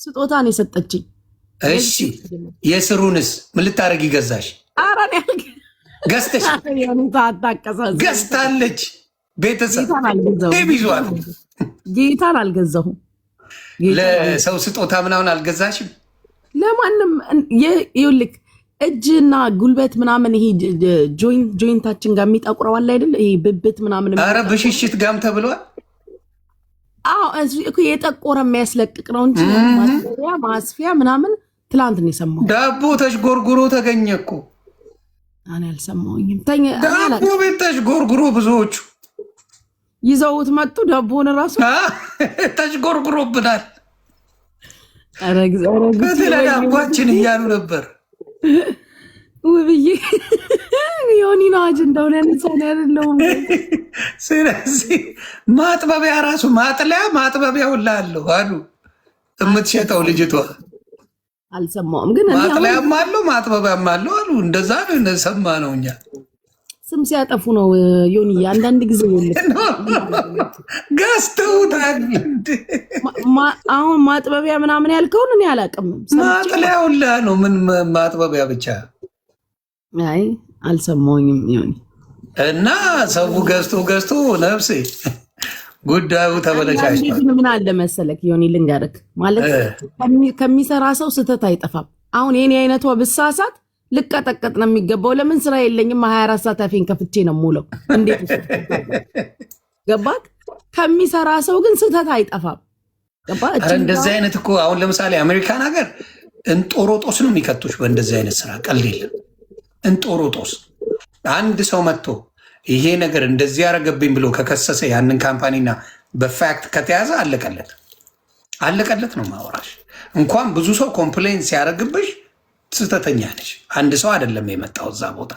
ስጦታን የሰጠችኝ። እሺ የስሩንስ ምን ልታረጊ ገዛሽ? አራን ያልክ ገዝተሽ ገዝታለች። ቤተሰብ ይዟል። ጌታን አልገዛሁም። ለሰው ስጦታ ምናምን አልገዛሽም? ለማንም ይኸውልህ እጅና ጉልበት ምናምን ይሄ ጆይንታችን ጋር የሚጠቁረው አለ አይደል? ይሄ ብብት ምናምን ኧረ ብሽሽት ጋም ተብሏል። አዎ እኮ የጠቆረ የሚያስለቅቅ ነው እንጂ ማስፊያ ምናምን ትላንት ነው የሰማሁት። ዳቦ ተሽጎርጉሮ ተገኘ እኮ። እኔ አልሰማሁኝም። ዳቦ ቤት ተሽጎርጉሮ ብዙዎቹ ይዘውት መጡ። ዳቦን ራሱ ተሽጎርጉሮብናል። በተለይ ዳቦችን እያሉ ነበር። ውብዬ ዮኒ ነው አጀንዳውን ያነሳን ያለውም። ስለዚህ ማጥበቢያ ራሱ ማጥበቢያ ሁላ አለው አሉ የምትሸጠው ልጅቷ። አልሰማሁም ግን ማጥለያም አለው ማጥበቢያም አለው አሉ። እንደዛ ነው እንደሰማ ነው። እኛ ስም ሲያጠፉ ነው ዮኒ አንዳንድ ጊዜ ገዝተውታል። አሁን ማጥበቢያ ምናምን ያልከውን እኔ አላውቅም። ማጥለያ ሁላ ነው። ምን ማጥበቢያ ብቻ? አይ አልሰማሁኝም ዮኒ። እና ሰው ገዝቶ ነፍሴ ጉዳዩ ተበለሻሽቷል። ምን አለ መሰለክ ዮኒ ልንገርክ፣ ማለት ከሚሰራ ሰው ስህተት አይጠፋም። አሁን የኔ አይነቷ ብሳሳት ልቀጠቀጥ ነው የሚገባው። ለምን ስራ የለኝም 24 ሰዓት አፌን ከፍቼ ነው የምውለው። እንዴት ገባክ? ከሚሰራ ሰው ግን ስህተት አይጠፋም። ገባክ? እንደዚህ አይነት እኮ አሁን ለምሳሌ አሜሪካን ሀገር እንጦሮጦስ ነው የሚከቱሽ በእንደዚህ አይነት ስራ። ቀልድ የለም። እንጦሮጦስ አንድ ሰው መጥቶ ይሄ ነገር እንደዚህ ያደረገብኝ ብሎ ከከሰሰ ያንን ካምፓኒና በፋክት ከተያዘ አለቀለት ነው ማወራሽ። እንኳን ብዙ ሰው ኮምፕሌን ሲያደርግብሽ ስህተተኛ ነሽ። አንድ ሰው አይደለም የመጣው እዛ ቦታ፣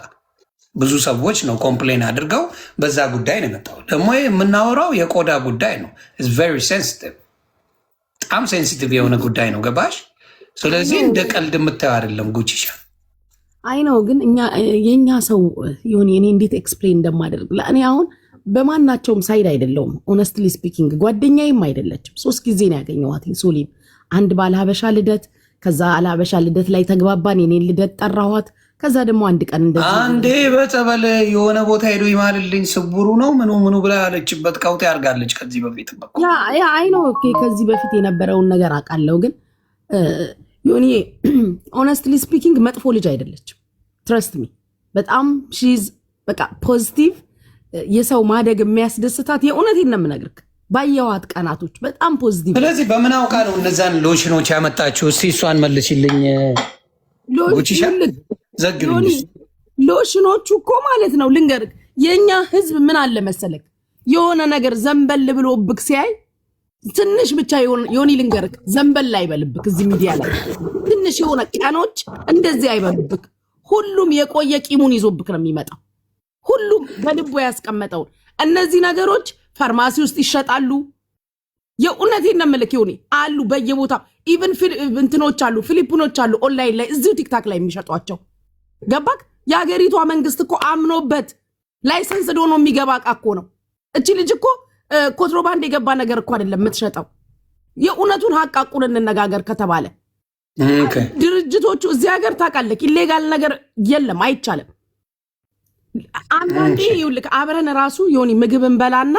ብዙ ሰዎች ነው ኮምፕሌን አድርገው በዛ ጉዳይ ነው የመጣው። ደግሞ የምናወራው የቆዳ ጉዳይ ነው። ቬሪ ሴንሲቲቭ፣ በጣም ሴንሲቲቭ የሆነ ጉዳይ ነው። ገባሽ? ስለዚህ እንደ ቀልድ የምታየው አይደለም ጉቺሻ። አይ ነው ግን የኛ ሰው ይሁን እኔ እንዴት ኤክስፕሌን እንደማደርግ ለእኔ አሁን በማናቸውም ሳይድ አይደለውም። ኦነስትሊ ስፒኪንግ ጓደኛዬም አይደለችም። 3 ጊዜ ነው ያገኘኋት ሶሊም። አንድ ባለ ሀበሻ ልደት፣ ከዛ አለሀበሻ ልደት ላይ ተግባባን። የኔን ልደት ጠራኋት። ከዛ ደግሞ አንድ ቀን እንደዚህ አንዴ በጸበል የሆነ ቦታ ሄዶ ይማልልኝ ስውሩ ነው ምኑ ብላ ያለችበት ቀውጤ ያርጋለች። ከዚህ በፊት አይ ነው ከዚህ በፊት የነበረውን ነገር አውቃለሁ። ግን ዮኒ ኦነስትሊ ስፒኪንግ መጥፎ ልጅ አይደለችም። ትረስት ሚ በጣም ሺዝ በቃ ፖዚቲቭ፣ የሰው ማደግ የሚያስደስታት የእውነቴን ነው የምነግርህ። ባየኋት ቀናቶች በጣም ፖዚቲቭ። ስለዚህ በምን አውቃ ነው እነዛን ሎሽኖች ያመጣችው? እስቲ እሷን መልሽልኝ ጉቺሻ። ዘግብኝ። ሎሽኖቹ እኮ ማለት ነው ልንገርህ፣ የኛ ህዝብ ምን አለ መሰለክ የሆነ ነገር ዘንበል ብሎ ብክ ሲያይ ትንሽ ብቻ ዮኒ ልንገርህ ዘንበል አይበልብክ። እዚህ ሚዲያ ላይ ትንሽ የሆነ ቀኖች እንደዚህ አይበልብክ። ሁሉም የቆየ ቂሙን ይዞብክ ነው የሚመጣው። ሁሉም በልቦ ያስቀመጠውን እነዚህ ነገሮች ፋርማሲ ውስጥ ይሸጣሉ። የእውነቴን ነው የምልክ ዮኒ አሉ በየቦታው። ኢቭን እንትኖች አሉ ፊሊፒኖች አሉ ኦንላይን ላይ እዚሁ ቲክታክ ላይ የሚሸጧቸው። ገባክ? የሀገሪቷ መንግስት እኮ አምኖበት ላይሰንስ ዶኖ የሚገባ እቃ እኮ ነው። እቺ ልጅ እኮ ኮንትሮባንድ የገባ ነገር እኮ አይደለም የምትሸጠው። የእውነቱን ሀቃቁን እንነጋገር ከተባለ ድርጅቶቹ እዚህ ሀገር ታውቃለህ ኢሌጋል ነገር የለም፣ አይቻልም። አንዳንዴ ይኸውልህ አብረን ራሱ ዮኒ ምግብ እንበላና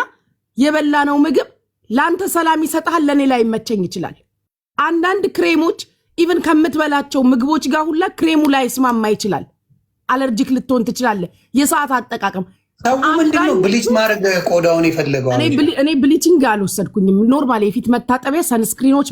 የበላነው ምግብ ለአንተ ሰላም ይሰጣል፣ ለእኔ ላይ ይመቸኝ ይችላል። አንዳንድ ክሬሞች ኢቭን ከምትበላቸው ምግቦች ጋር ሁላ ክሬሙ ላይ ስማማ ይችላል። አለርጂክ ልትሆን ትችላለህ። የሰዓት አጠቃቀም ሰው ምንድነው ብሊች ማድረግ ቆዳውን የፈለገው? እኔ ብሊቺንግ አልወሰድኩኝም። ኖርማል የፊት መታጠቢያ ሰንስክሪኖች